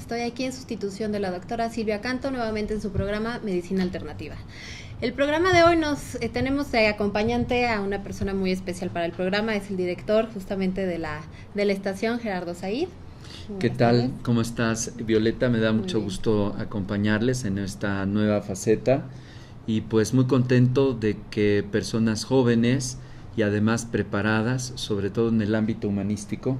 Estoy aquí en sustitución de la doctora Silvia Canto, nuevamente en su programa Medicina Alternativa. El programa de hoy tenemos de acompañante a una persona muy especial para el programa, es el director justamente de la estación, Gerardo Said. ¿Qué tal? ¿Cómo estás, Violeta? Me da mucho gusto acompañarles en esta nueva faceta y pues muy contento de que personas jóvenes y además preparadas, sobre todo en el ámbito humanístico,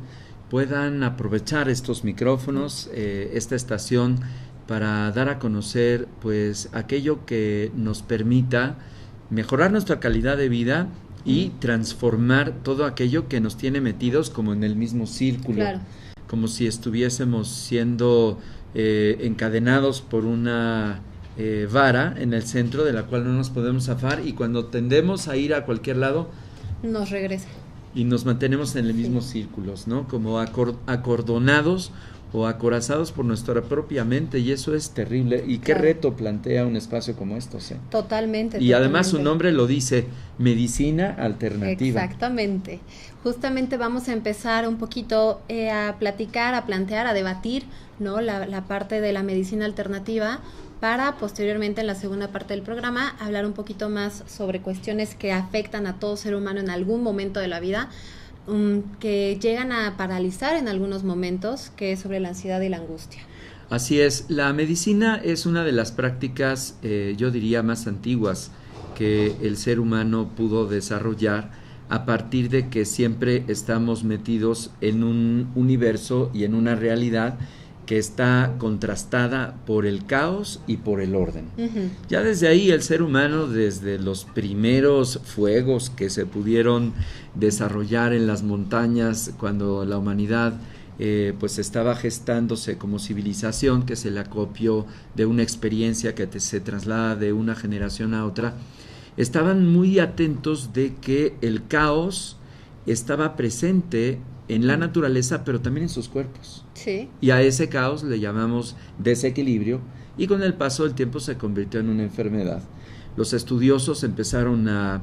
puedan aprovechar estos micrófonos, esta estación, para dar a conocer pues aquello que nos permita mejorar nuestra calidad de vida y transformar todo aquello que nos tiene metidos como en el mismo círculo, claro, como si estuviésemos siendo encadenados por una vara en el centro de la cual no nos podemos zafar, y cuando tendemos a ir a cualquier lado nos regresa y nos mantenemos en el mismo círculos, ¿no? Como acordonados o acorazados por nuestra propia mente, y eso es terrible. Y qué reto plantea un espacio como estos, ¿eh? Totalmente. Y además su nombre lo dice, Medicina Alternativa. Exactamente. Justamente vamos a empezar un poquito a platicar, a plantear, a debatir, ¿no? La parte de la medicina alternativa, para posteriormente en la segunda parte del programa hablar un poquito más sobre cuestiones que afectan a todo ser humano en algún momento de la vida, que llegan a paralizar en algunos momentos, que es sobre la ansiedad y la angustia. Así es, la medicina es una de las prácticas, yo diría, más antiguas que el ser humano pudo desarrollar, a partir de que siempre estamos metidos en un universo y en una realidad que está contrastada por el caos y por el orden. Uh-huh. Ya desde ahí el ser humano, desde los primeros fuegos que se pudieron desarrollar en las montañas, cuando la humanidad pues estaba gestándose como civilización, que se le acopió de una experiencia que se traslada de una generación a otra, estaban muy atentos de que el caos estaba presente en la naturaleza, pero también en sus cuerpos. Sí. Y a ese caos le llamamos desequilibrio, y con el paso del tiempo se convirtió en una enfermedad. Los estudiosos empezaron a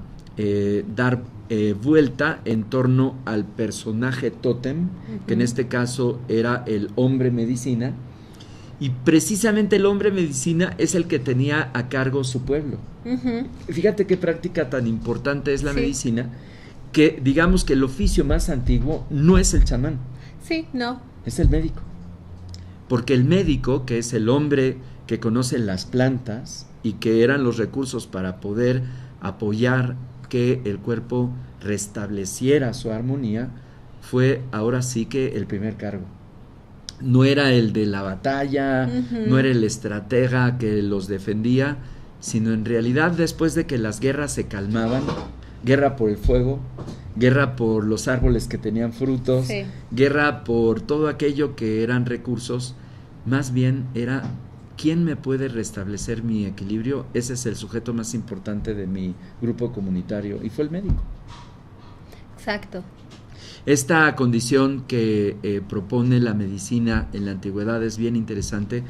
dar vuelta en torno al personaje tótem, uh-huh, que en este caso era el hombre medicina, y precisamente el hombre medicina es el que tenía a cargo su pueblo. Uh-huh. Fíjate qué práctica tan importante es la medicina, que digamos que el oficio más antiguo no es el chamán. Sí, no. Es el médico. Porque el médico, que es el hombre que conoce las plantas y que eran los recursos para poder apoyar que el cuerpo restableciera su armonía, fue ahora sí que el primer cargo. No era el de la batalla, uh-huh, no era el estratega que los defendía, sino en realidad, después de que las guerras se calmaban, guerra por el fuego, guerra por los árboles que tenían frutos, sí, guerra por todo aquello que eran recursos, más bien era ¿quién me puede restablecer mi equilibrio? Ese es el sujeto más importante de mi grupo comunitario, y fue el médico. Exacto. Esta condición que propone la medicina en la antigüedad es bien interesante,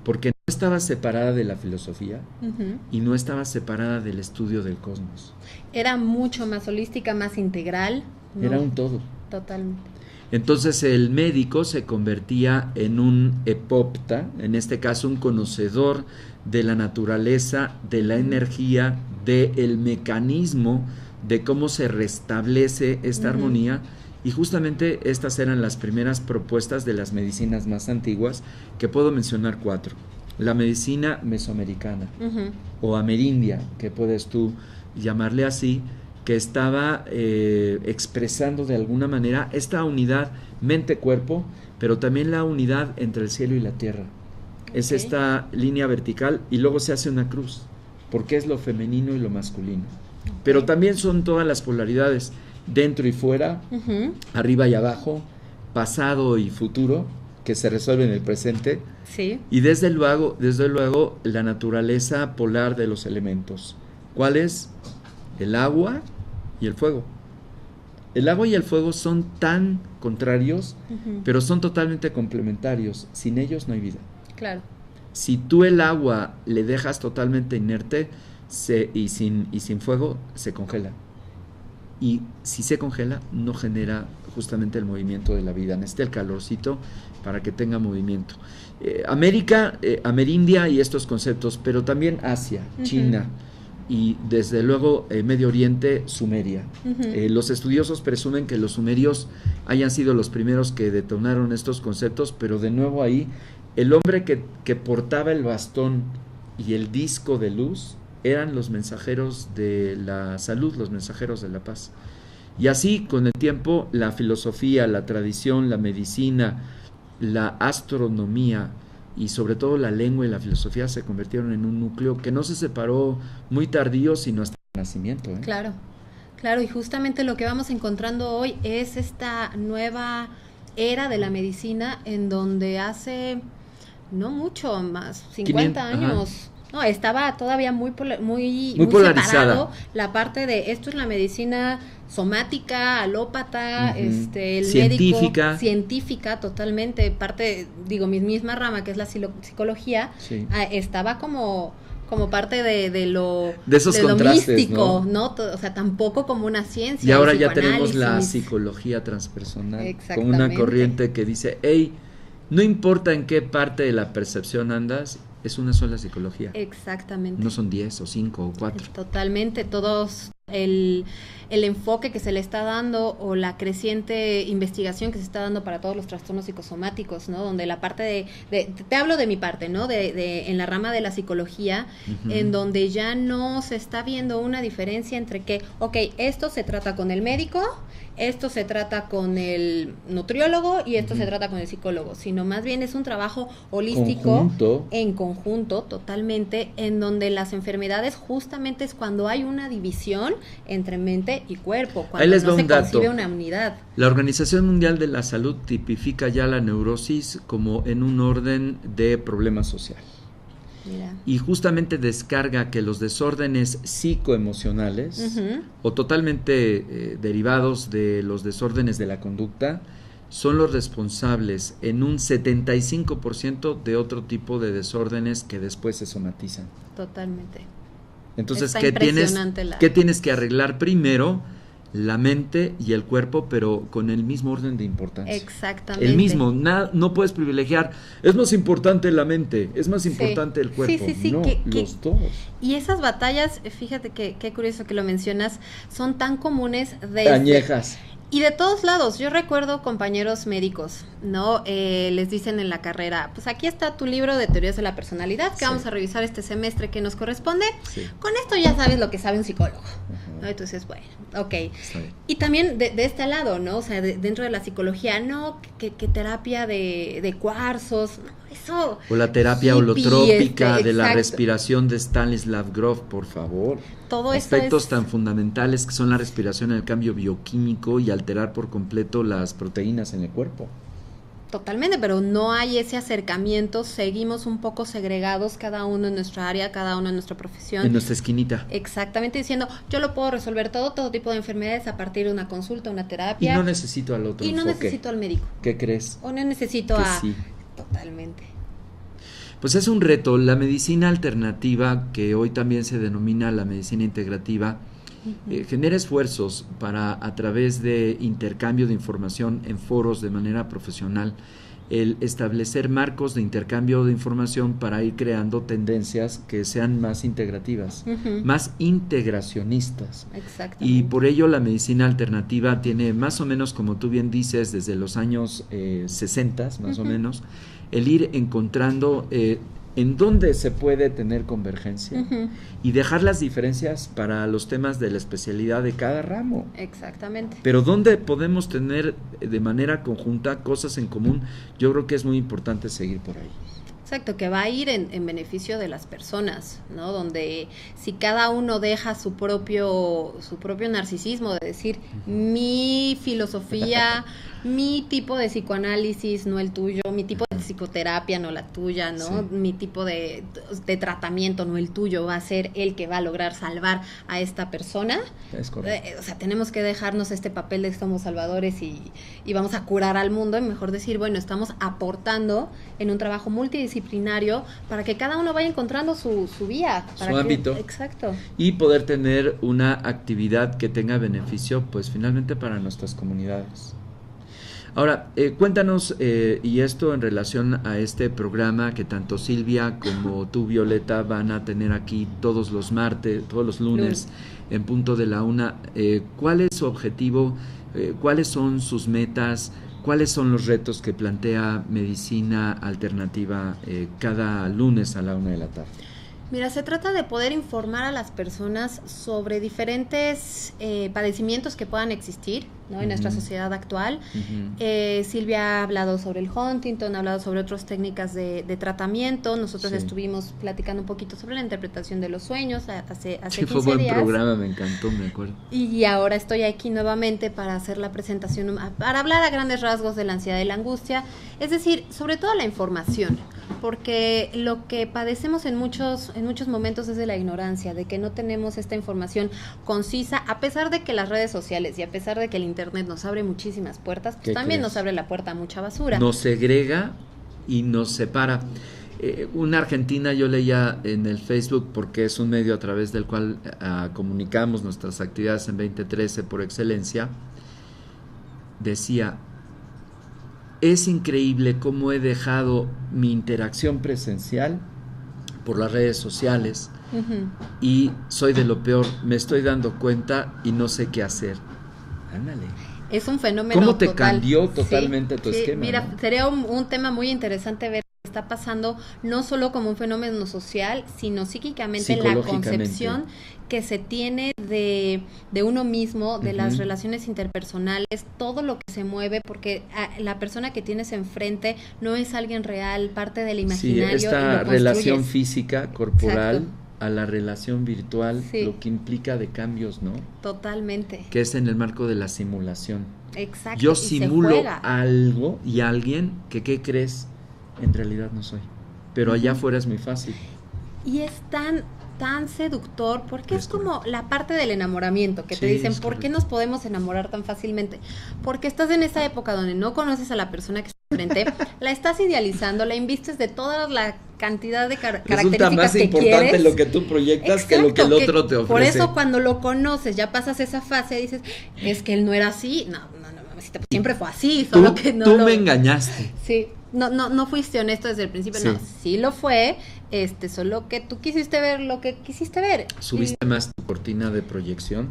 porque no estaba separada de la filosofía, uh-huh, y no estaba separada del estudio del cosmos. Era mucho más holística, más integral, ¿no? Era un todo. Totalmente. Entonces el médico se convertía en un epopta, en este caso un conocedor de la naturaleza, de la energía, del mecanismo, de cómo se restablece esta, uh-huh, armonía. Y justamente estas eran las primeras propuestas de las medicinas más antiguas, que puedo mencionar 4. La medicina mesoamericana, uh-huh, o amerindia, que puedes tú llamarle así, que estaba expresando de alguna manera esta unidad mente-cuerpo, pero también la unidad entre el cielo y la tierra. Okay. Es esta línea vertical, y luego se hace una cruz, porque es lo femenino y lo masculino. Okay. Pero también son todas las polaridades, dentro y fuera, uh-huh, arriba y abajo, pasado y futuro, que se resuelve en el presente. Sí. Y desde luego la naturaleza polar de los elementos. ¿Cuál es? El agua y el fuego. El agua y el fuego son tan contrarios, uh-huh, pero son totalmente complementarios. Sin ellos no hay vida. Claro. Si tú el agua le dejas totalmente inerte y sin fuego, se congela. y si se congela no genera justamente el movimiento de la vida, necesita el calorcito para que tenga movimiento. América, Amerindia y estos conceptos, pero también Asia, China y desde luego Medio Oriente, Sumeria. Los estudiosos presumen que los sumerios hayan sido los primeros que detonaron estos conceptos, pero de nuevo ahí el hombre que portaba el bastón y el disco de luz eran los mensajeros de la salud, los mensajeros de la paz. Y así con el tiempo la filosofía, la tradición, la medicina, la astronomía y sobre todo la lengua y la filosofía se convirtieron en un núcleo que no se separó muy tardío, sino hasta el nacimiento. Claro, claro, y justamente lo que vamos encontrando hoy es esta nueva era de la medicina en donde hace no mucho más, 50 años... No, estaba todavía muy polarizada. Separado la parte de esto es la medicina somática, alópata, el científica. Médico, científica totalmente, parte, digo, mi misma rama que es la psicología, estaba como parte de lo místico, ¿no? O sea, tampoco como una ciencia. Y ahora ya tenemos la psicología transpersonal, con una corriente que dice, hey, no importa en qué parte de la percepción andas, es una sola psicología. Exactamente. No son 10 o 5 o 4. Totalmente, todos el enfoque que se le está dando o la creciente investigación que se está dando para todos los trastornos psicosomáticos, ¿no? Donde la parte te hablo de mi parte, ¿no? En la rama de la psicología, en donde ya no se está viendo una diferencia entre que, esto se trata con el médico, esto se trata con el nutriólogo y esto se trata con el psicólogo, sino más bien es un trabajo holístico, en conjunto, totalmente, en donde las enfermedades justamente es cuando hay una división entre mente y cuerpo, cuando no se concibe una unidad. La Organización Mundial de la Salud tipifica ya la neurosis como en un orden de problema social. Mira. Y justamente descarga que los desórdenes psicoemocionales o totalmente derivados de los desórdenes de la conducta son los responsables en un 75% de otro tipo de desórdenes que después se somatizan. Totalmente. Entonces, ¿qué tienes que arreglar primero? La mente y el cuerpo, pero con el mismo orden de importancia. Exactamente. El mismo, no puedes privilegiar, es más importante la mente, es más importante el cuerpo. Sí, no, los dos. Y esas batallas, fíjate qué curioso que lo mencionas, son tan comunes desde... Añejas. Y de todos lados, yo recuerdo compañeros médicos, ¿no? Les dicen en la carrera, pues aquí está tu libro de teorías de la personalidad que vamos a revisar este semestre que nos corresponde. Con esto ya sabes lo que sabe un psicólogo, ¿no? Entonces, bueno, y también de este lado, ¿no? O sea, dentro de la psicología, no, que terapia de cuarzos, no, eso. O la terapia holotrópica de la respiración de Stanislav Grof, por favor. Todo aspectos tan fundamentales que son la respiración, el cambio bioquímico y alterar por completo las proteínas en el cuerpo. Totalmente, pero no hay ese acercamiento, seguimos un poco segregados cada uno en nuestra área, cada uno en nuestra profesión. En nuestra esquinita. Exactamente, diciendo, yo lo puedo resolver todo tipo de enfermedades a partir de una consulta, una terapia. Y no necesito al otro. Y no necesito al médico. ¿Qué crees? O no necesito Sí. Totalmente. Pues es un reto. La medicina alternativa, que hoy también se denomina la medicina integrativa, genera esfuerzos para, a través de intercambio de información en foros de manera profesional, el establecer marcos de intercambio de información para ir creando tendencias que sean más integrativas, más integracionistas. Exactamente. Y por ello la medicina alternativa tiene más o menos, como tú bien dices, desde los años 60 más o menos, el ir encontrando en dónde se puede tener convergencia y dejar las diferencias para los temas de la especialidad de cada ramo. Exactamente. Pero dónde podemos tener de manera conjunta cosas en común, yo creo que es muy importante seguir por ahí. Exacto, que va a ir en beneficio de las personas, ¿no? Donde si cada uno deja su propio narcisismo de decir mi filosofía, mi tipo de psicoanálisis, no el tuyo, mi tipo de psicoterapia, no la tuya, ¿no? Sí. Mi tipo de tratamiento, no el tuyo, va a ser el que va a lograr salvar a esta persona. Es correcto. O sea, tenemos que dejarnos este papel de que somos salvadores y vamos a curar al mundo, y mejor decir, bueno, estamos aportando en un trabajo multidisciplinario para que cada uno vaya encontrando su vía. Su ámbito. Exacto. Y poder tener una actividad que tenga beneficio, pues finalmente para nuestras comunidades. Ahora, cuéntanos, y esto en relación a este programa que tanto Silvia como tú, Violeta, van a tener aquí todos los martes, todos los lunes, en punto de la 1. ¿Cuál es su objetivo? ¿Cuáles son sus metas? ¿Cuáles son los retos que plantea Medicina Alternativa cada lunes a la 1 de la tarde? Mira, se trata de poder informar a las personas sobre diferentes padecimientos que puedan existir, ¿no? En nuestra sociedad actual. Silvia ha hablado sobre el Huntington, ha hablado sobre otras técnicas de tratamiento. Nosotros estuvimos platicando un poquito sobre la interpretación de los sueños hace 15 días. Fue buen programa, me encantó, me acuerdo. Y ahora estoy aquí nuevamente para hacer la presentación, para hablar a grandes rasgos de la ansiedad y la angustia, es decir, sobre todo la información, porque lo que padecemos en muchos momentos es de la ignorancia, de que no tenemos esta información concisa, a pesar de que las redes sociales y a pesar de que el internet nos abre muchísimas puertas, pues también nos abre la puerta a mucha basura. Nos segrega y nos separa. Una argentina, yo leía en el Facebook, porque es un medio a través del cual comunicamos nuestras actividades en 2013 por excelencia, decía: es increíble cómo he dejado mi interacción presencial por las redes sociales y soy de lo peor, me estoy dando cuenta y no sé qué hacer. Ándale. Es un fenómeno ¿Cómo te total. cambió totalmente tu esquema? Mira, ¿no? Sería un tema muy interesante ver qué está pasando, no solo como un fenómeno social, sino psíquicamente la concepción que se tiene de uno mismo, de las relaciones interpersonales, todo lo que se mueve, porque la persona que tienes enfrente no es alguien real, parte del imaginario. Sí, esta relación física, corporal, a la relación virtual, lo que implica de cambios, ¿no? Totalmente. Que es en el marco de la simulación. Exacto. Yo simulo algo y alguien que, ¿qué crees? En realidad no soy. Pero allá afuera es muy fácil. Y es tan seductor, porque es como la parte del enamoramiento, que te dicen, ¿por qué nos podemos enamorar tan fácilmente? Porque estás en esa época donde no conoces a la persona que está enfrente, la estás idealizando, la invistes de toda la cantidad de características que quieres. Resulta más importante lo que tú proyectas que lo que el otro te ofrece. Por eso cuando lo conoces, ya pasas esa fase, dices, es que él no era así, no, siempre fue así, solo que no tú me engañaste. Sí. No fuiste honesto desde el principio, no, sí lo fue, solo que tú quisiste ver lo que quisiste ver. Subiste más tu cortina de proyección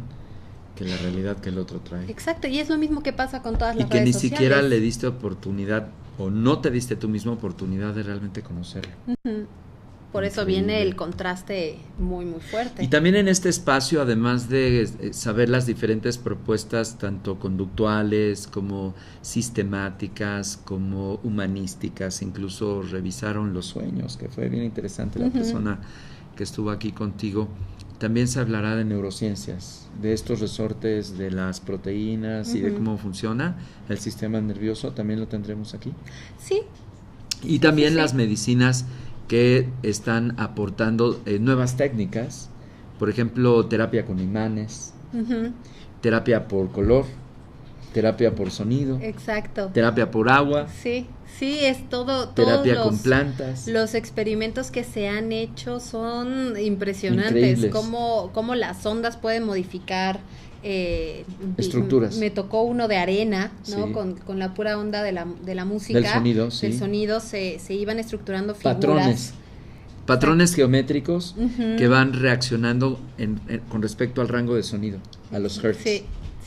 que la realidad que el otro trae. Exacto, y es lo mismo que pasa con todas las redes sociales. Y que ni siquiera le diste oportunidad, o no te diste tú mismo oportunidad de realmente conocerlo. Por eso viene el contraste muy, muy fuerte. Y también en este espacio, además de saber las diferentes propuestas, tanto conductuales como sistemáticas, como humanísticas, incluso revisaron los sueños, que fue bien interesante la persona que estuvo aquí contigo. También se hablará de neurociencias, de estos resortes de las proteínas y de cómo funciona el sistema nervioso, también lo tendremos aquí. Sí. Y también las medicinas que están aportando nuevas técnicas, por ejemplo, terapia con imanes, terapia por color, terapia por sonido, terapia por agua, es todo, terapia con plantas. Los experimentos que se han hecho son impresionantes, cómo las ondas pueden modificar estructuras. Me tocó uno de arena, ¿no? Con la pura onda de la música, del sonido, se iban estructurando figuras. Patrones geométricos que van reaccionando con respecto al rango de sonido, a los hertz.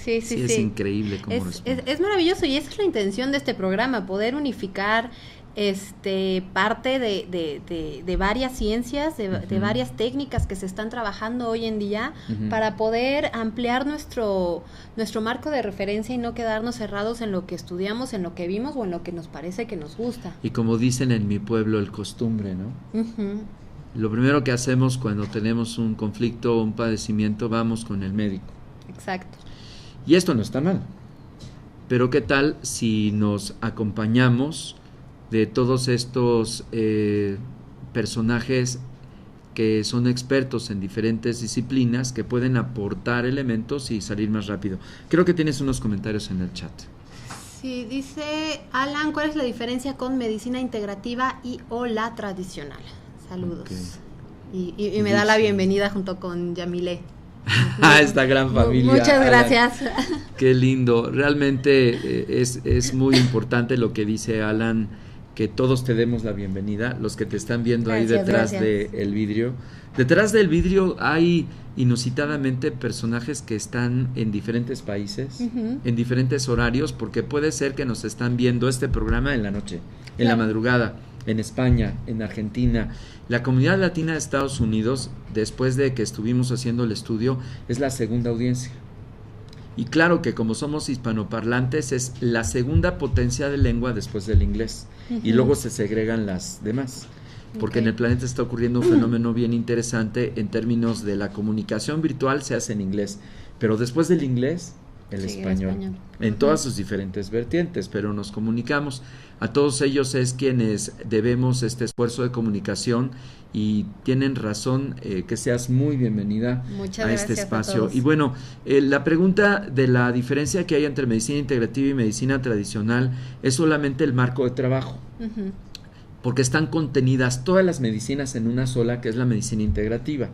Sí, es increíble cómo responde. Es maravilloso, y esa es la intención de este programa, poder unificar parte de varias ciencias, de varias técnicas que se están trabajando hoy en día para poder ampliar nuestro marco de referencia y no quedarnos cerrados en lo que estudiamos, en lo que vimos o en lo que nos parece que nos gusta. Y como dicen en mi pueblo, el costumbre, ¿no? Lo primero que hacemos cuando tenemos un conflicto o un padecimiento, vamos con el médico. Exacto. Y esto no está mal, pero ¿qué tal si nos acompañamos de todos estos personajes que son expertos en diferentes disciplinas, que pueden aportar elementos y salir más rápido. Creo que tienes unos comentarios en el chat. Sí, dice Alan, ¿cuál es la diferencia con medicina integrativa y o la tradicional? Saludos. Okay. Y me da la bienvenida junto con Yamile. Esta gran familia. Muchas gracias. Alan. Qué lindo. Realmente es muy importante lo que dice Alan, que todos te demos la bienvenida, los que te están viendo ahí detrás del vidrio. Detrás del vidrio hay inusitadamente personajes que están en diferentes países, en diferentes horarios, porque puede ser que nos están viendo este programa en la noche, en la madrugada, en España, en Argentina. La comunidad latina de Estados Unidos, después de que estuvimos haciendo el estudio, es la segunda audiencia. Y claro que como somos hispanoparlantes, es la segunda potencia de lengua después del inglés. Y luego se segregan las demás. Porque en el planeta está ocurriendo un fenómeno bien interesante en términos de la comunicación virtual, se hace en inglés. Pero después del inglés, el español. En todas sus diferentes vertientes, pero nos comunicamos. A todos ellos es quienes debemos este esfuerzo de comunicación, y tienen razón, que seas muy bienvenida a este espacio. Y bueno, la pregunta de la diferencia que hay entre medicina integrativa y medicina tradicional es solamente el marco de trabajo, porque están contenidas todas las medicinas en una sola, que es la medicina integrativa.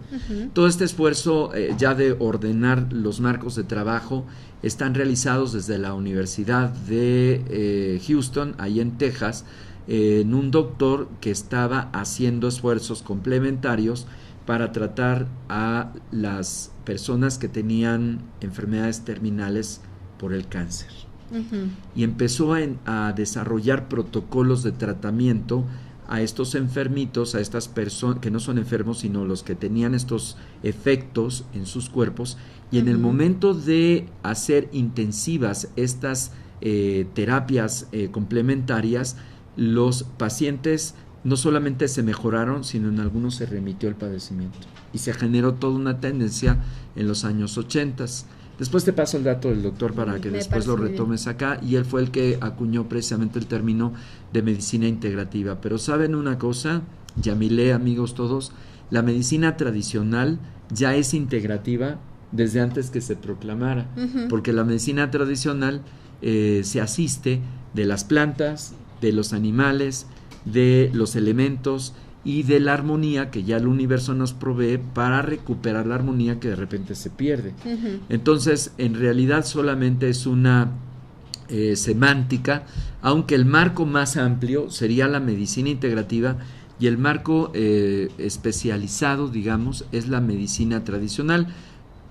Todo este esfuerzo ya de ordenar los marcos de trabajo están realizados desde la Universidad de Houston, ahí en Texas, en un doctor que estaba haciendo esfuerzos complementarios para tratar a las personas que tenían enfermedades terminales por el cáncer. Y empezó a desarrollar protocolos de tratamiento a estos enfermitos, a estas personas que no son enfermos, sino los que tenían estos efectos en sus cuerpos, y en el momento de hacer intensivas estas terapias complementarias, los pacientes no solamente se mejoraron, sino en algunos se remitió el padecimiento, y se generó toda una tendencia en los años 80. Después te paso el dato del doctor para que después lo retomes acá, y él fue el que acuñó precisamente el término de medicina integrativa. Pero ¿saben una cosa? Yamile, amigos todos, la medicina tradicional ya es integrativa desde antes que se proclamara, porque la medicina tradicional se asiste de las plantas, de los animales, de los elementos y de la armonía que ya el universo nos provee para recuperar la armonía que de repente se pierde. Entonces, en realidad solamente es una semántica, aunque el marco más amplio sería la medicina integrativa, y el marco especializado, digamos, es la medicina tradicional,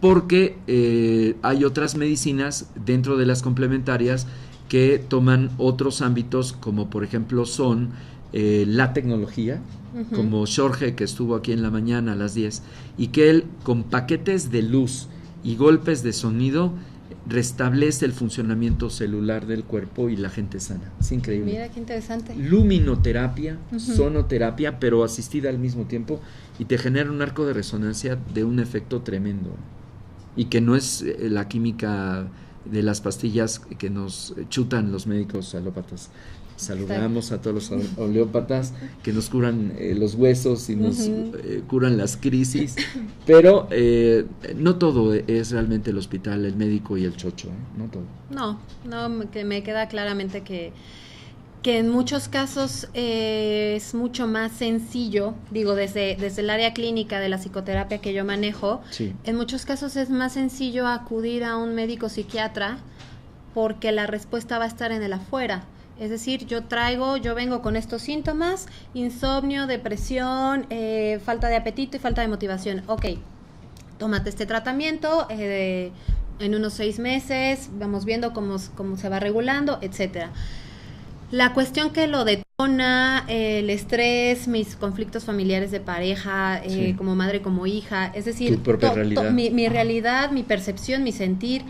porque hay otras medicinas dentro de las complementarias que toman otros ámbitos, como por ejemplo son la tecnología, como Jorge, que estuvo aquí en la mañana a las 10, y que él con paquetes de luz y golpes de sonido restablece el funcionamiento celular del cuerpo y la gente sana. Es increíble. Mira qué interesante. Luminoterapia, sonoterapia, pero asistida al mismo tiempo, y te genera un arco de resonancia de un efecto tremendo, y que no es la química de las pastillas que nos chutan los médicos alópatas. Saludamos a todos los homeópatas que nos curan los huesos y nos curan las crisis, pero no todo es realmente el hospital, el médico y el chocho, no todo. No, que me queda claramente que en muchos casos es mucho más sencillo, digo, desde el área clínica de la psicoterapia que yo manejo, en muchos casos es más sencillo acudir a un médico psiquiatra, porque la respuesta va a estar en el afuera. Es decir, yo vengo con estos síntomas: insomnio, depresión, falta de apetito y falta de motivación. Ok, tómate este tratamiento, en unos 6 meses, vamos viendo cómo se va regulando, etcétera. La cuestión que lo detona, el estrés, mis conflictos familiares de pareja, como madre, como hija, es decir, tu propia realidad. Mi realidad, mi percepción, mi sentir,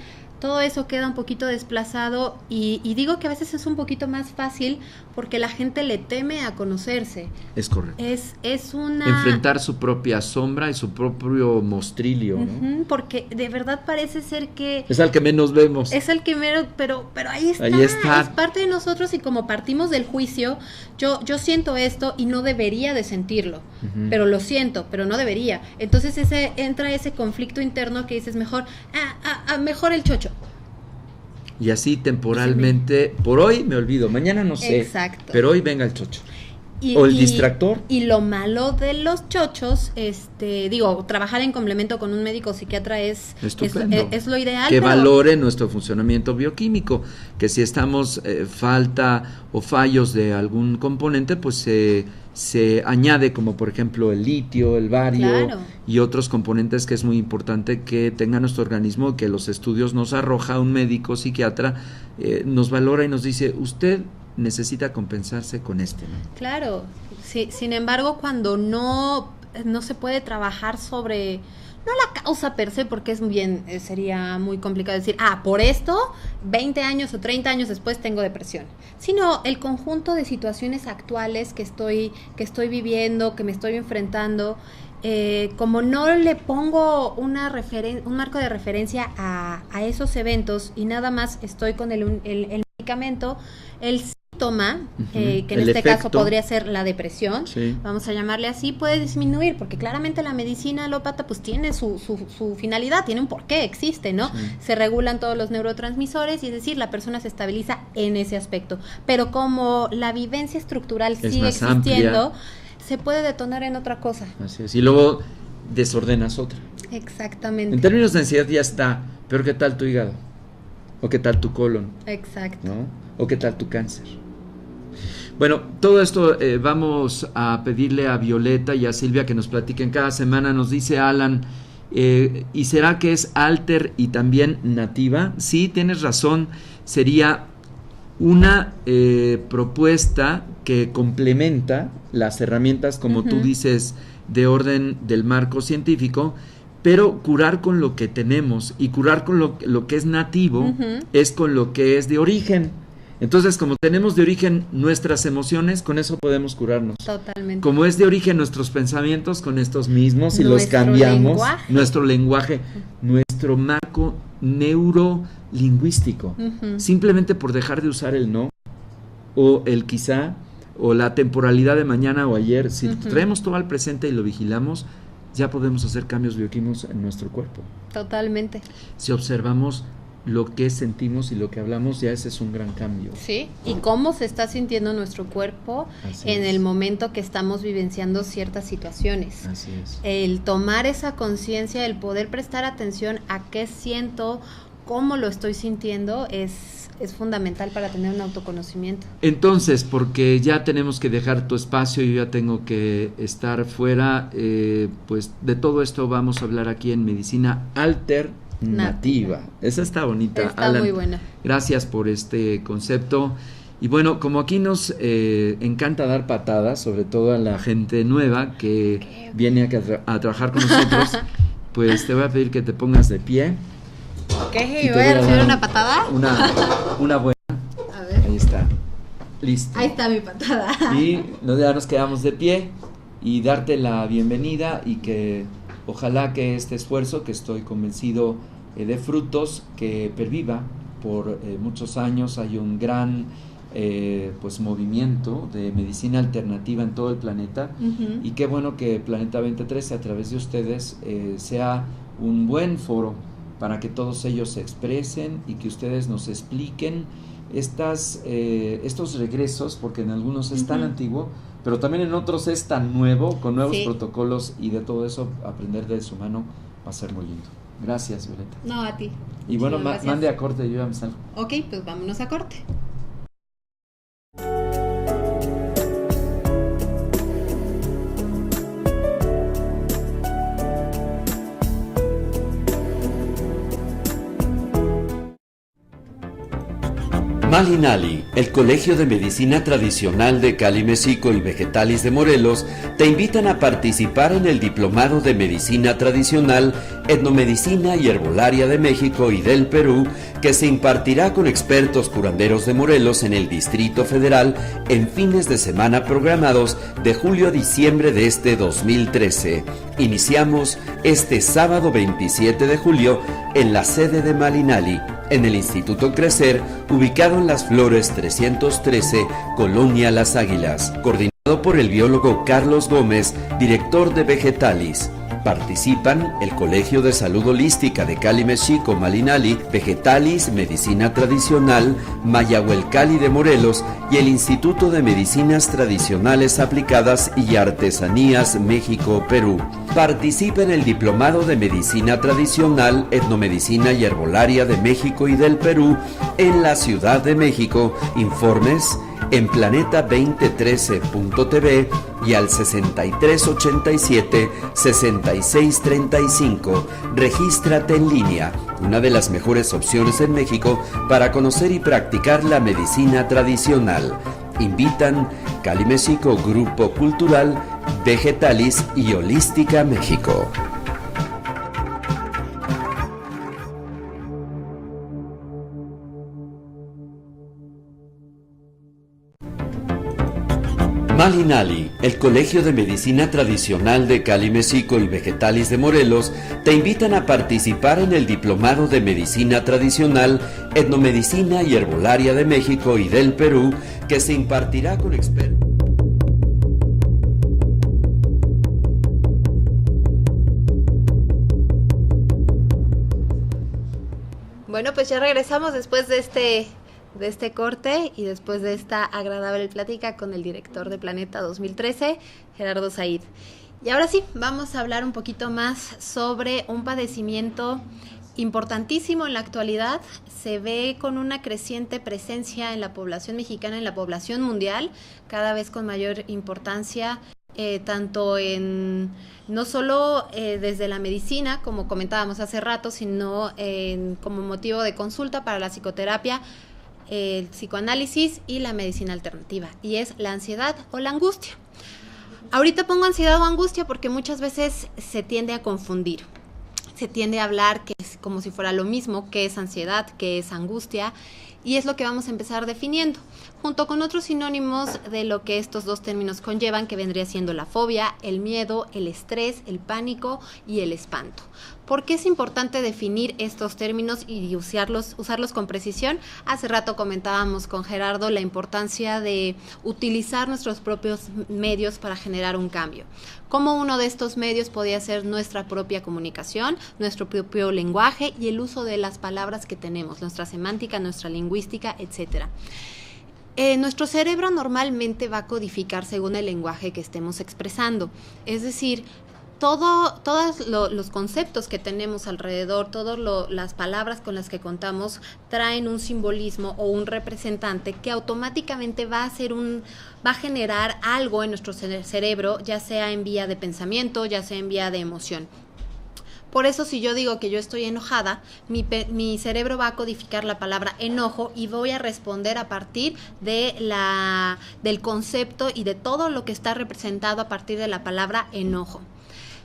todo eso queda un poquito desplazado y digo que a veces es un poquito más fácil porque la gente le teme a conocerse. Es correcto. Es una... Enfrentar su propia sombra y su propio mostrilio, ¿no? Porque de verdad parece ser que... Es al que menos vemos. Es el que menos, pero ahí está, es parte de nosotros y como partimos del juicio, yo siento esto y no debería de sentirlo, pero lo siento, pero no debería. Entonces entra ese conflicto interno que dices mejor el chocho. Y así temporalmente, por hoy me olvido, mañana no sé, exacto, pero hoy venga el chocho. O el distractor. Y lo malo de los chochos, trabajar en complemento con un médico psiquiatra es lo ideal. Que valore nuestro funcionamiento bioquímico, que si estamos falta o fallos de algún componente, pues se añade, como por ejemplo el litio, el bario, claro, y otros componentes que es muy importante que tenga nuestro organismo, que los estudios nos arroja un médico psiquiatra, nos valora y nos dice, usted necesita compensarse con ¿no? Claro, sí, sin embargo, cuando no se puede trabajar sobre, no la causa per se, porque sería muy complicado decir, por esto, 20 años o 30 años después tengo depresión, sino el conjunto de situaciones actuales que estoy viviendo, que me estoy enfrentando, como no le pongo un marco de referencia a esos eventos y nada más estoy con el medicamento, el síntoma, que en este caso podría ser la depresión, sí, vamos a llamarle así, puede disminuir, porque claramente la medicina alópata pues tiene su finalidad, tiene un porqué, existe, ¿no? Sí. Se regulan todos los neurotransmisores y es decir, la persona se estabiliza en ese aspecto, pero como la vivencia estructural sigue existiendo, se puede detonar en otra cosa. Así es, y luego desordenas otra. Exactamente. En términos de ansiedad ya está, pero ¿qué tal tu hígado? ¿O qué tal tu colon? Exacto. ¿No? ¿O qué tal tu cáncer? Bueno, todo esto vamos a pedirle a Violeta y a Silvia que nos platiquen cada semana. Nos dice Alan, ¿y será que es alter y también nativa? Sí, tienes razón, sería una propuesta que complementa las herramientas, como tú dices, de orden del marco científico, pero curar con lo que tenemos y curar con lo que es nativo es con lo que es de origen. Entonces, como tenemos de origen nuestras emociones, con eso podemos curarnos. Totalmente. Como es de origen nuestros pensamientos, con estos mismos, y los cambiamos, nuestro lenguaje, nuestro marco neurolingüístico, simplemente por dejar de usar el no, o el quizá, o la temporalidad de mañana o ayer, si traemos todo al presente y lo vigilamos, ya podemos hacer cambios bioquímicos en nuestro cuerpo. Totalmente. Si observamos lo que sentimos y lo que hablamos, ya ese es un gran cambio. Sí, y cómo se está sintiendo nuestro cuerpo en el momento que estamos vivenciando ciertas situaciones. Así es. El tomar esa conciencia, el poder prestar atención a qué siento, cómo lo estoy sintiendo, es fundamental para tener un autoconocimiento. Entonces, porque ya tenemos que dejar tu espacio, yo ya tengo que estar fuera, pues de todo esto vamos a hablar aquí en Medicina Alternativa. Esa está bonita, está Alan. Muy buena. Gracias por este concepto. Y bueno, como aquí nos encanta dar patadas, sobre todo a la gente nueva que viene a trabajar con nosotros, pues te voy a pedir que te pongas de pie. ¿Qué? ¿Voy a recibir una patada? Una buena. A ver. Ahí está. Listo. Ahí está mi patada. Y ya nos quedamos de pie y darte la bienvenida y que ojalá que este esfuerzo, que estoy convencido de frutos, que perviva por muchos años. Hay un gran pues movimiento de medicina alternativa en todo el planeta, y qué bueno que Planeta 2013 a través de ustedes sea un buen foro para que todos ellos se expresen y que ustedes nos expliquen estos regresos, porque en algunos es tan antiguo, pero también en otros es tan nuevo, con nuevos protocolos, y de todo eso aprender de su mano va a ser muy lindo. Gracias, Violeta. No, a ti. Y bueno, mande a corte, yo ya me salgo. Ok, pues vámonos a corte. Malinali, el Colegio de Medicina Tradicional de Cali, Mexico y Vegetalis de Morelos, te invitan a participar en el Diplomado de Medicina Tradicional, Etnomedicina y Herbolaria de México y del Perú, que se impartirá con expertos curanderos de Morelos en el Distrito Federal en fines de semana programados de julio a diciembre de este 2013. Iniciamos este sábado 27 de julio en la sede de Malinali, en el Instituto Crecer, ubicado en Las Flores 313, Colonia Las Águilas, coordinado por el biólogo Carlos Gómez, director de Vegetalis. Participan el Colegio de Salud Holística de Cali, Mexico, Malinali, Vegetalis, Medicina Tradicional, Mayahuelcali de Morelos y el Instituto de Medicinas Tradicionales Aplicadas y Artesanías, México, Perú. Participa en el Diplomado de Medicina Tradicional, Etnomedicina y Herbolaria de México y del Perú en la Ciudad de México. Informes en planeta2013.tv y al 6387-6635. Regístrate en línea, una de las mejores opciones en México para conocer y practicar la medicina tradicional. Invitan Cali México, Grupo Cultural, Vegetalis y Holística México. Malinali, el Colegio de Medicina Tradicional de Cali, México y Vegetalis de Morelos, te invitan a participar en el Diplomado de Medicina Tradicional, Etnomedicina y Herbolaria de México y del Perú, que se impartirá con expertos. Bueno, pues ya regresamos después de este corte y después de esta agradable plática con el director de Planeta 2013, Gerardo Said. Y ahora sí, vamos a hablar un poquito más sobre un padecimiento importantísimo en la actualidad. Se ve con una creciente presencia en la población mexicana, en la población mundial, cada vez con mayor importancia, tanto en no solo desde la medicina, como comentábamos hace rato, sino como motivo de consulta para la psicoterapia, el psicoanálisis y la medicina alternativa, y es la ansiedad o la angustia. Ahorita pongo ansiedad o angustia porque muchas veces se tiende a confundir, se tiende a hablar que es como si fuera lo mismo, que es ansiedad, que es angustia, y es lo que vamos a empezar definiendo, junto con otros sinónimos de lo que estos dos términos conllevan, que vendría siendo la fobia, el miedo, el estrés, el pánico y el espanto. ¿Por qué es importante definir estos términos y usarlos con precisión? Hace rato comentábamos con Gerardo la importancia de utilizar nuestros propios medios para generar un cambio. Como uno de estos medios podía ser nuestra propia comunicación, nuestro propio lenguaje y el uso de las palabras que tenemos, nuestra semántica, nuestra lingüística, etcétera. Nuestro cerebro normalmente va a codificar según el lenguaje que estemos expresando, es decir, todos los conceptos que tenemos alrededor, todas las palabras con las que contamos traen un simbolismo o un representante que automáticamente va a generar algo en nuestro cerebro, ya sea en vía de pensamiento, ya sea en vía de emoción. Por eso, si yo digo que yo estoy enojada, mi cerebro va a codificar la palabra enojo y voy a responder a partir del concepto y de todo lo que está representado a partir de la palabra enojo.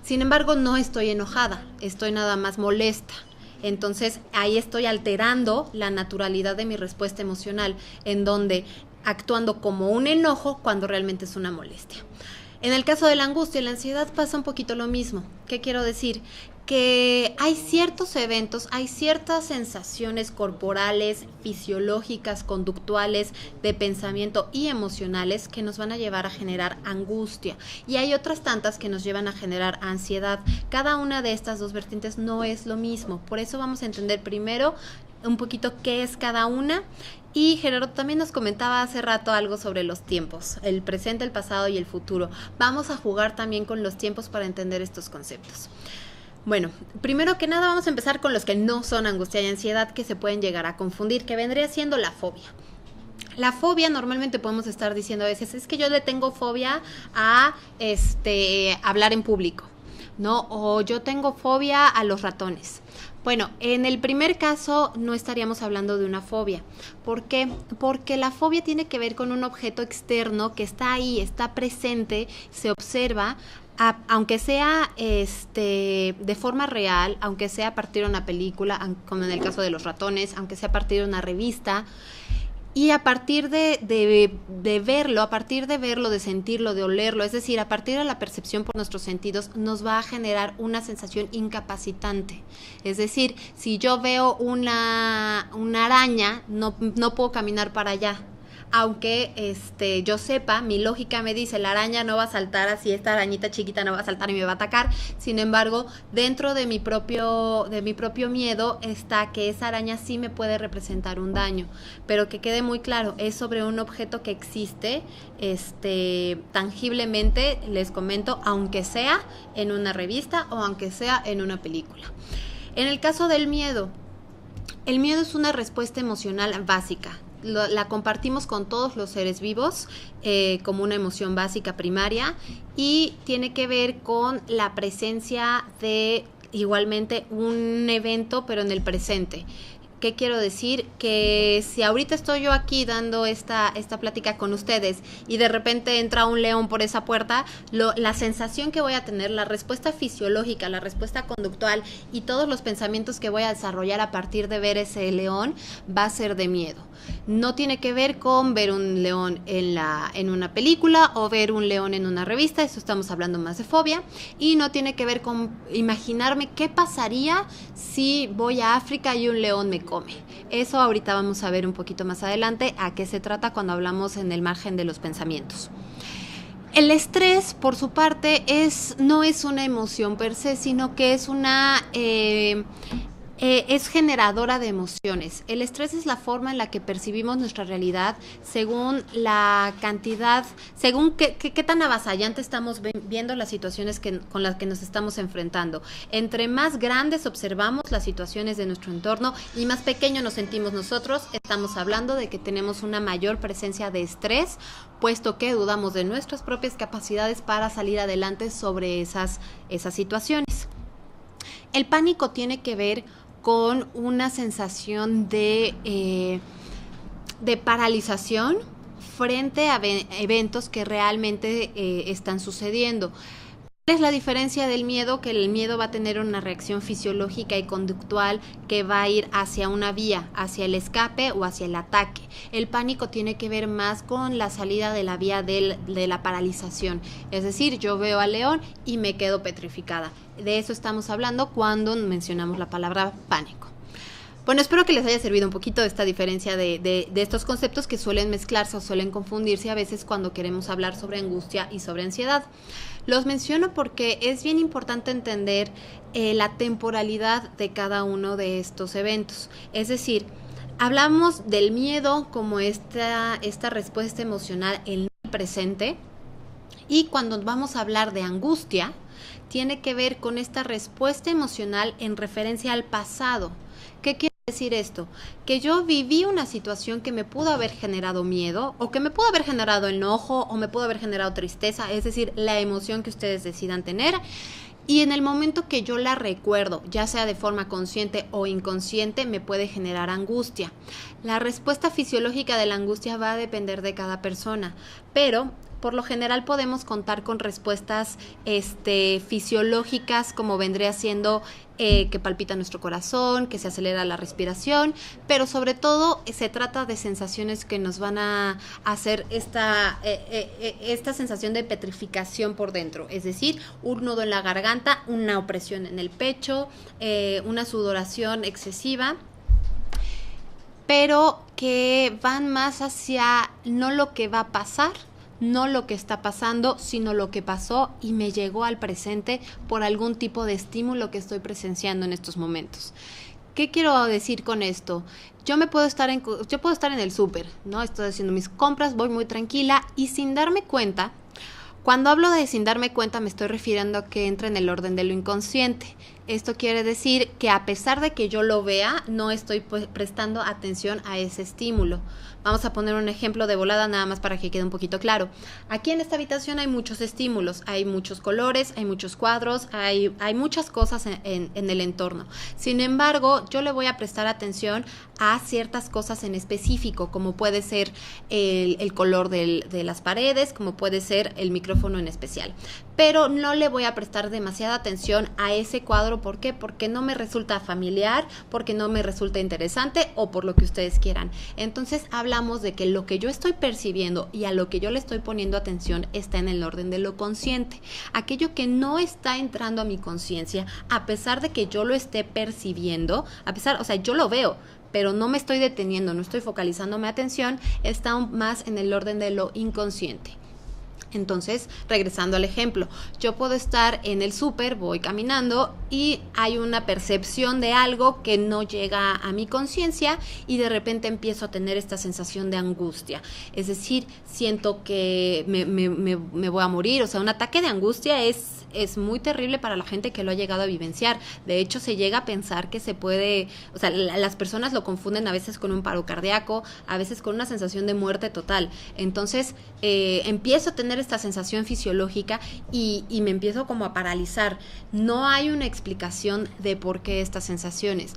Sin embargo, no estoy enojada, estoy nada más molesta. Entonces, ahí estoy alterando la naturalidad de mi respuesta emocional, en donde actuando como un enojo cuando realmente es una molestia. En el caso de la angustia y la ansiedad pasa un poquito lo mismo. ¿Qué quiero decir? Que hay ciertos eventos, hay ciertas sensaciones corporales, fisiológicas, conductuales, de pensamiento y emocionales que nos van a llevar a generar angustia. Y hay otras tantas que nos llevan a generar ansiedad. Cada una de estas dos vertientes no es lo mismo. Por eso vamos a entender primero un poquito qué es cada una. Y Gerardo también nos comentaba hace rato algo sobre los tiempos, el presente, el pasado y el futuro. Vamos a jugar también con los tiempos para entender estos conceptos. Bueno, primero que nada vamos a empezar con los que no son angustia y ansiedad, que se pueden llegar a confundir, que vendría siendo la fobia. La fobia normalmente podemos estar diciendo a veces, es que yo le tengo fobia a hablar en público, ¿no? O yo tengo fobia a los ratones. Bueno, en el primer caso no estaríamos hablando de una fobia. ¿Por qué? Porque la fobia tiene que ver con un objeto externo que está ahí, está presente, se observa, aunque sea de forma real, aunque sea a partir de una película, como en el caso de los ratones, aunque sea a partir de una revista. Y a partir de verlo, a partir de verlo, de sentirlo, de olerlo, es decir, a partir de la percepción por nuestros sentidos, nos va a generar una sensación incapacitante. Es decir, si yo veo una araña, no puedo caminar para allá. Aunque yo sepa, mi lógica me dice, la araña no va a saltar así, esta arañita chiquita no va a saltar y me va a atacar. Sin embargo, dentro de mi propio miedo está que esa araña sí me puede representar un daño. Pero que quede muy claro, es sobre un objeto que existe tangiblemente, les comento, aunque sea en una revista o aunque sea en una película. En el caso del miedo, el miedo es una respuesta emocional básica. La compartimos con todos los seres vivos como una emoción básica primaria y tiene que ver con la presencia de igualmente un evento pero en el presente. ¿Qué quiero decir? Que si ahorita estoy yo aquí dando esta plática con ustedes y de repente entra un león por esa puerta, la sensación que voy a tener, la respuesta fisiológica, la respuesta conductual y todos los pensamientos que voy a desarrollar a partir de ver ese león va a ser de miedo. No tiene que ver con ver un león en una película o ver un león en una revista, eso estamos hablando más de fobia, y no tiene que ver con imaginarme qué pasaría si voy a África y un león me come. Eso ahorita vamos a ver un poquito más adelante a qué se trata cuando hablamos en el margen de los pensamientos. El estrés, por su parte, no es una emoción per se, sino que es es generadora de emociones. El estrés es la forma en la que percibimos nuestra realidad según la cantidad, según qué tan avasallante estamos viendo las situaciones con las que nos estamos enfrentando. Entre más grandes observamos las situaciones de nuestro entorno y más pequeño nos sentimos nosotros, estamos hablando de que tenemos una mayor presencia de estrés, puesto que dudamos de nuestras propias capacidades para salir adelante sobre esas situaciones. El pánico tiene que ver con una sensación de paralización frente a eventos que realmente están sucediendo. ¿Cuál es la diferencia del miedo? Que el miedo va a tener una reacción fisiológica y conductual que va a ir hacia una vía, hacia el escape o hacia el ataque. El pánico tiene que ver más con la salida de la vía de la paralización. Es decir, yo veo al león y me quedo petrificada. De eso estamos hablando cuando mencionamos la palabra pánico. Bueno, espero que les haya servido un poquito esta diferencia de estos conceptos que suelen mezclarse o suelen confundirse a veces cuando queremos hablar sobre angustia y sobre ansiedad. Los menciono porque es bien importante entender la temporalidad de cada uno de estos eventos. Es decir, hablamos del miedo como esta respuesta emocional en el presente, y cuando vamos a hablar de angustia, tiene que ver con esta respuesta emocional en referencia al pasado. ¿Qué quiere decir esto? Que yo viví una situación que me pudo haber generado miedo, o que me pudo haber generado enojo, o me pudo haber generado tristeza, es decir, la emoción que ustedes decidan tener. Y en el momento que yo la recuerdo, ya sea de forma consciente o inconsciente, me puede generar angustia. La respuesta fisiológica de la angustia va a depender de cada persona, pero por lo general podemos contar con respuestas fisiológicas, como vendría siendo que palpita nuestro corazón, que se acelera la respiración, pero sobre todo se trata de sensaciones que nos van a hacer esta sensación de petrificación por dentro, es decir, un nudo en la garganta, una opresión en el pecho, una sudoración excesiva, pero que van más hacia no lo que va a pasar, no lo que está pasando, sino lo que pasó y me llegó al presente por algún tipo de estímulo que estoy presenciando en estos momentos. ¿Qué quiero decir con esto? Yo puedo estar en el súper, ¿no? Estoy haciendo mis compras, voy muy tranquila y sin darme cuenta. Cuando hablo de sin darme cuenta me estoy refiriendo a que entra en el orden de lo inconsciente. Esto quiere decir que a pesar de que yo lo vea, no estoy prestando atención a ese estímulo. Vamos a poner un ejemplo de volada nada más para que quede un poquito claro. Aquí en esta habitación hay muchos estímulos, hay muchos colores, hay muchos cuadros, hay muchas cosas en el entorno. Sin embargo, yo le voy a prestar atención a ciertas cosas en específico, como puede ser el color de las paredes, como puede ser el micrófono en especial. Pero no le voy a prestar demasiada atención a ese cuadro. ¿Por qué? Porque no me resulta familiar, porque no me resulta interesante o por lo que ustedes quieran. Entonces hablamos de que lo que yo estoy percibiendo y a lo que yo le estoy poniendo atención está en el orden de lo consciente. Aquello que no está entrando a mi conciencia, a pesar de que yo lo esté percibiendo, yo lo veo, pero no me estoy deteniendo, no estoy focalizando mi atención, está más en el orden de lo inconsciente. Entonces, regresando al ejemplo, yo puedo estar en el súper, voy caminando y hay una percepción de algo que no llega a mi conciencia y de repente empiezo a tener esta sensación de angustia. Es decir, siento que me voy a morir. O sea, un ataque de angustia es muy terrible para la gente que lo ha llegado a vivenciar. De hecho, se llega a pensar que se puede, o sea, las personas lo confunden a veces con un paro cardíaco, a veces con una sensación de muerte total. Entonces, empiezo a tener esta sensación fisiológica y me empiezo como a paralizar. No hay una explicación de por qué estas sensaciones.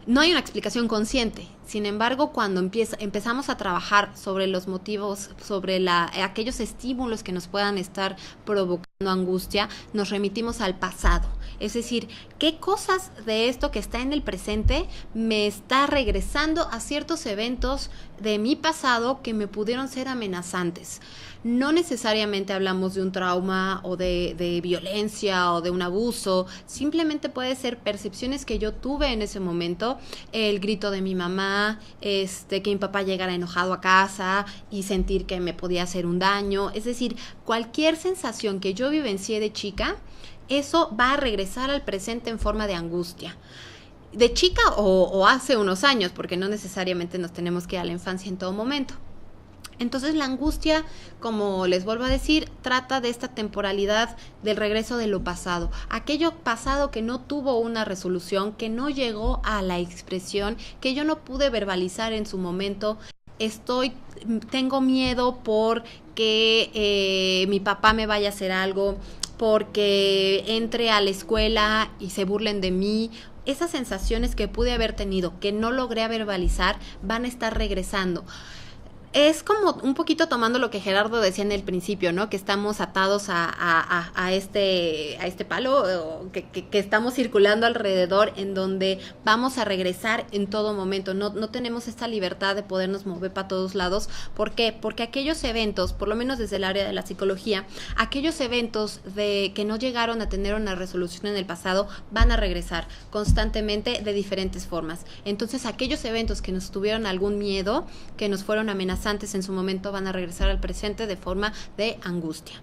No hay una explicación consciente. Sin embargo, cuando empezamos a trabajar sobre los motivos, sobre aquellos estímulos que nos puedan estar provocando angustia, nos remitimos al pasado. Es decir, ¿qué cosas de esto que está en el presente me está regresando a ciertos eventos de mi pasado que me pudieron ser amenazantes? No necesariamente hablamos de un trauma o de violencia o de un abuso, simplemente puede ser percepciones que yo tuve en ese momento, el grito de mi mamá, que mi papá llegara enojado a casa y sentir que me podía hacer un daño. Es decir, cualquier sensación que yo vivencié de chica, eso va a regresar al presente en forma de angustia. De chica o hace unos años, porque no necesariamente nos tenemos que ir a la infancia en todo momento. Entonces la angustia, como les vuelvo a decir, trata de esta temporalidad del regreso de lo pasado. Aquello pasado que no tuvo una resolución, que no llegó a la expresión, que yo no pude verbalizar en su momento. Tengo miedo porque mi papá me vaya a hacer algo, porque entre a la escuela y se burlen de mí. Esas sensaciones que pude haber tenido, que no logré verbalizar, van a estar regresando. Es como un poquito tomando lo que Gerardo decía en el principio, ¿no? Que estamos atados a este palo, que estamos circulando alrededor, en donde vamos a regresar en todo momento. No tenemos esta libertad de podernos mover para todos lados. ¿Por qué? Porque aquellos eventos, por lo menos desde el área de la psicología, aquellos eventos que no llegaron a tener una resolución en el pasado, van a regresar constantemente de diferentes formas. Entonces, aquellos eventos que nos tuvieron algún miedo, que nos fueron amenazantes en su momento, van a regresar al presente de forma de angustia.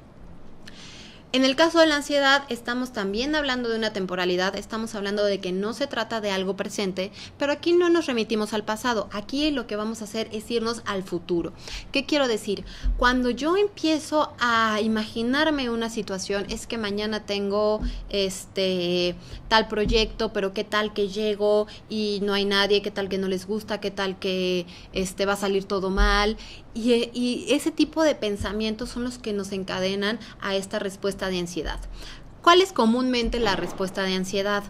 En el caso de la ansiedad, estamos también hablando de una temporalidad, estamos hablando de que no se trata de algo presente, pero aquí no nos remitimos al pasado, aquí lo que vamos a hacer es irnos al futuro. ¿Qué quiero decir? Cuando yo empiezo a imaginarme una situación, es que mañana tengo tal proyecto, pero qué tal que llego y no hay nadie, qué tal que no les gusta, qué tal que va a salir todo mal. Y ese tipo de pensamientos son los que nos encadenan a esta respuesta de ansiedad. ¿Cuál es comúnmente la respuesta de ansiedad?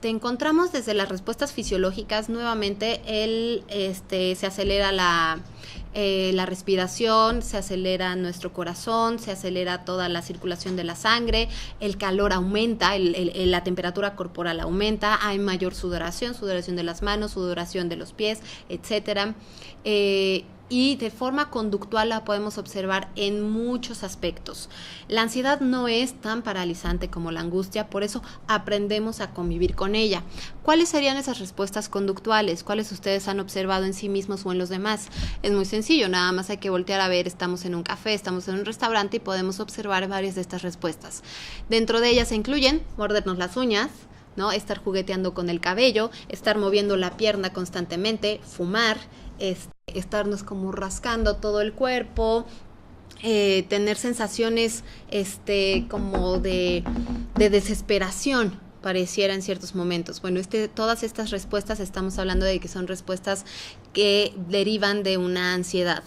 Encontramos desde las respuestas fisiológicas, nuevamente, se acelera la respiración, se acelera nuestro corazón, se acelera toda la circulación de la sangre, el calor aumenta, la temperatura corporal aumenta, hay mayor sudoración de las manos, sudoración de los pies, etcétera. Y de forma conductual la podemos observar en muchos aspectos. La ansiedad no es tan paralizante como la angustia, por eso aprendemos a convivir con ella. ¿Cuáles serían esas respuestas conductuales? ¿Cuáles ustedes han observado en sí mismos o en los demás? Es muy sencillo, nada más hay que voltear a ver, estamos en un café, estamos en un restaurante y podemos observar varias de estas respuestas. Dentro de ellas se incluyen mordernos las uñas, ¿no? Estar jugueteando con el cabello, estar moviendo la pierna constantemente, fumar, estarnos como rascando todo el cuerpo, tener sensaciones como de desesperación, pareciera en ciertos momentos. Bueno, todas estas respuestas estamos hablando de que son respuestas que derivan de una ansiedad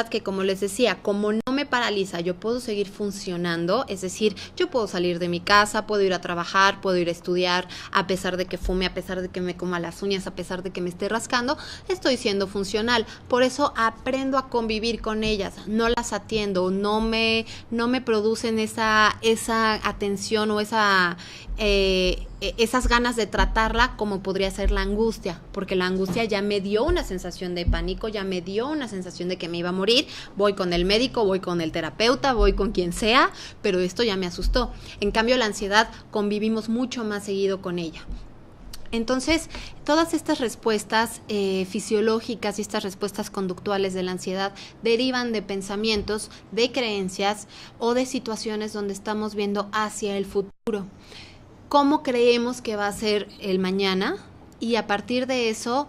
que, como les decía, como no me paraliza, yo puedo seguir funcionando, es decir, yo puedo salir de mi casa, puedo ir a trabajar, puedo ir a estudiar, a pesar de que fume, a pesar de que me coma las uñas, a pesar de que me esté rascando, estoy siendo funcional. Por eso aprendo a convivir con ellas, no las atiendo, no me producen esa atención o esas ganas de tratarla como podría ser la angustia, porque la angustia ya me dio una sensación de pánico, ya me dio una sensación de que me iba a morir, voy con el médico, voy con el terapeuta, voy con quien sea, pero esto ya me asustó. En cambio, la ansiedad convivimos mucho más seguido con ella. Entonces, todas estas respuestas fisiológicas y estas respuestas conductuales de la ansiedad derivan de pensamientos, de creencias o de situaciones donde estamos viendo hacia el futuro. ¿Cómo creemos que va a ser el mañana? Y a partir de eso,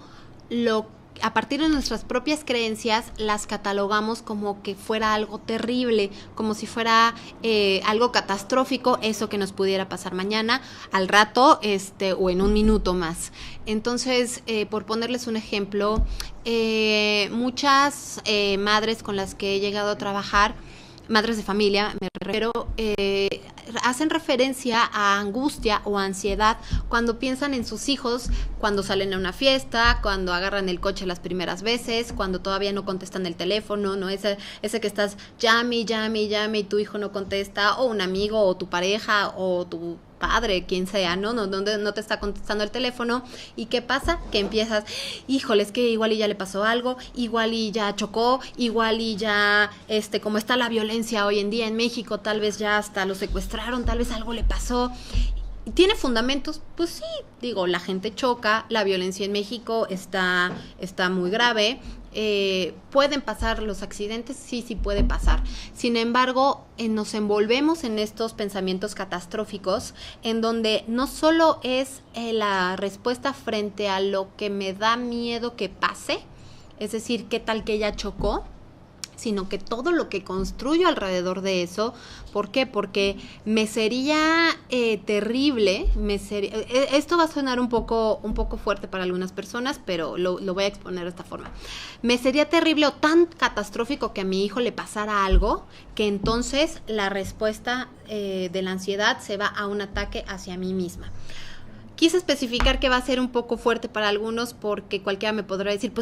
a partir de nuestras propias creencias, las catalogamos como que fuera algo terrible, como si fuera algo catastrófico, eso que nos pudiera pasar mañana, al rato, o en un minuto más. Entonces, por ponerles un ejemplo, muchas madres con las que he llegado a trabajar, madres de familia, me refiero, hacen referencia a angustia o ansiedad cuando piensan en sus hijos, cuando salen a una fiesta, cuando agarran el coche las primeras veces, cuando todavía no contestan el teléfono, ¿no? Ese que estás llame y tu hijo no contesta, o un amigo, o tu pareja, o tu padre, quien sea, ¿no? Donde no te está contestando el teléfono. ¿Y qué pasa? Que empiezas, híjole, es que igual y ya le pasó algo, igual y ya chocó, igual y ya, como está la violencia hoy en día en México, tal vez ya hasta lo secuestraron, tal vez algo le pasó. ¿Tiene fundamentos? Pues sí, digo, la gente choca, la violencia en México está muy grave, ¿pueden pasar los accidentes? Sí puede pasar. Sin embargo, nos envolvemos en estos pensamientos catastróficos, en donde no solo es la respuesta frente a lo que me da miedo que pase, es decir, qué tal que ella chocó, sino que todo lo que construyo alrededor de eso. ¿Por qué? Porque me sería terrible, esto va a sonar un poco fuerte para algunas personas, pero lo voy a exponer de esta forma. Me sería terrible o tan catastrófico que a mi hijo le pasara algo, que entonces la respuesta de la ansiedad se va a un ataque hacia mí misma. Quise especificar que va a ser un poco fuerte para algunos porque cualquiera me podrá decir, pues